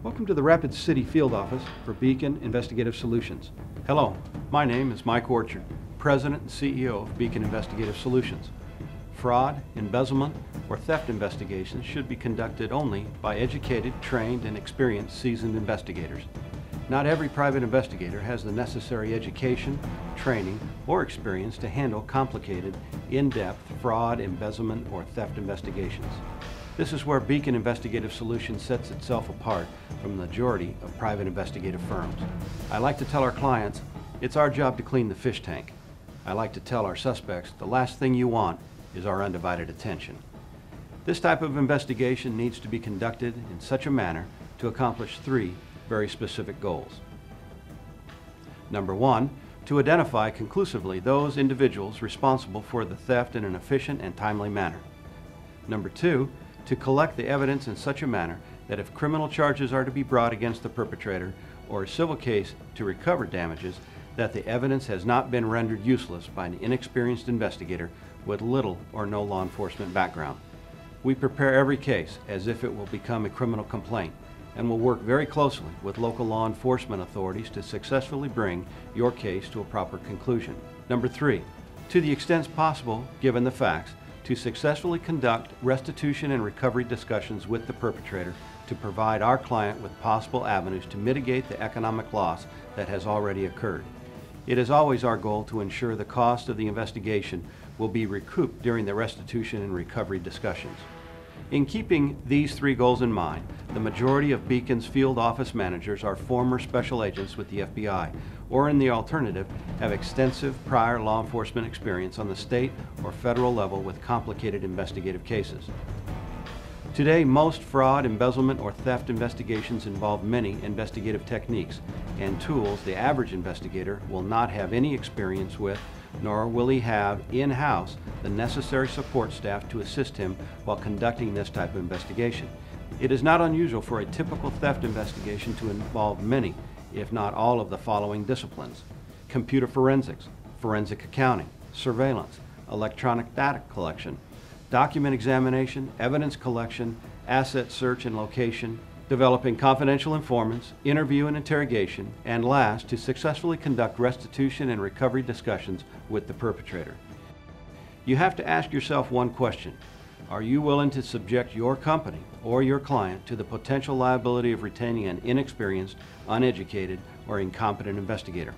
Welcome to the Rapid City Field Office for Beacon Investigative Solutions. Hello, my name is Mike Orchard, President and CEO of Beacon Investigative Solutions. Fraud, embezzlement, or theft investigations should be conducted only by educated, trained, and experienced seasoned investigators. Not every private investigator has the necessary education, training, or experience to handle complicated, in-depth fraud, embezzlement, or theft investigations. This is where Beacon Investigative Solutions sets itself apart from the majority of private investigative firms. I like to tell our clients, it's our job to clean the fish tank. I like to tell our suspects, the last thing you want is our undivided attention. This type of investigation needs to be conducted in such a manner to accomplish three very specific goals. Number one, to identify conclusively those individuals responsible for the theft in an efficient and timely manner. Number two, to collect the evidence in such a manner that if criminal charges are to be brought against the perpetrator or a civil case to recover damages, that the evidence has not been rendered useless by an inexperienced investigator with little or no law enforcement background. We prepare every case as if it will become a criminal complaint and will work very closely with local law enforcement authorities to successfully bring your case to a proper conclusion. Number three, to the extent possible, given the facts, to successfully conduct restitution and recovery discussions with the perpetrator to provide our client with possible avenues to mitigate the economic loss that has already occurred. It is always our goal to ensure the cost of the investigation will be recouped during the restitution and recovery discussions. In keeping these three goals in mind, the majority of Beacon's field office managers are former special agents with the FBI, or in the alternative, have extensive prior law enforcement experience on the state or federal level with complicated investigative cases. Today, most fraud, embezzlement, or theft investigations involve many investigative techniques and tools the average investigator will not have any experience with, nor will he have in-house the necessary support staff to assist him while conducting this type of investigation. It is not unusual for a typical theft investigation to involve many, if not all, of the following disciplines: computer forensics, forensic accounting, surveillance, electronic data collection, document examination, evidence collection, asset search and location, developing confidential informants, interview and interrogation, and last, to successfully conduct restitution and recovery discussions with the perpetrator. You have to ask yourself one question: are you willing to subject your company or your client to the potential liability of retaining an inexperienced, uneducated, or incompetent investigator?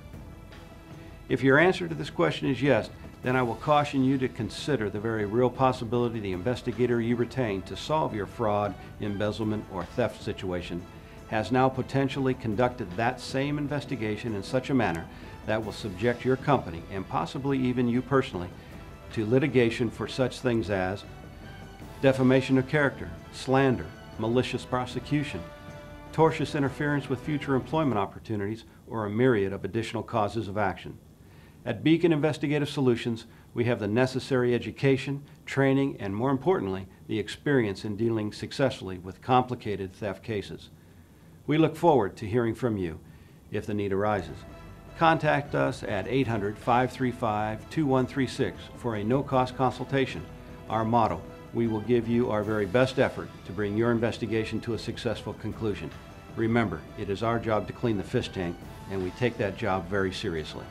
If your answer to this question is yes, then I will caution you to consider the very real possibility the investigator you retain to solve your fraud, embezzlement, or theft situation has now potentially conducted that same investigation in such a manner that will subject your company, and possibly even you personally, to litigation for such things as defamation of character, slander, malicious prosecution, tortious interference with future employment opportunities, or a myriad of additional causes of action. At Beacon Investigative Solutions, we have the necessary education, training, and more importantly, the experience in dealing successfully with complicated theft cases. We look forward to hearing from you if the need arises. Contact us at 800-535-2136 for a no-cost consultation. Our motto: we will give you our very best effort to bring your investigation to a successful conclusion. Remember, it is our job to clean the fish tank, and we take that job very seriously.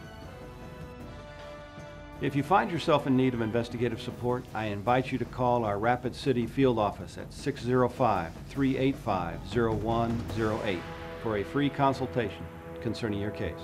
If you find yourself in need of investigative support, I invite you to call our Rapid City Field Office at 605-385-0108 for a free consultation concerning your case.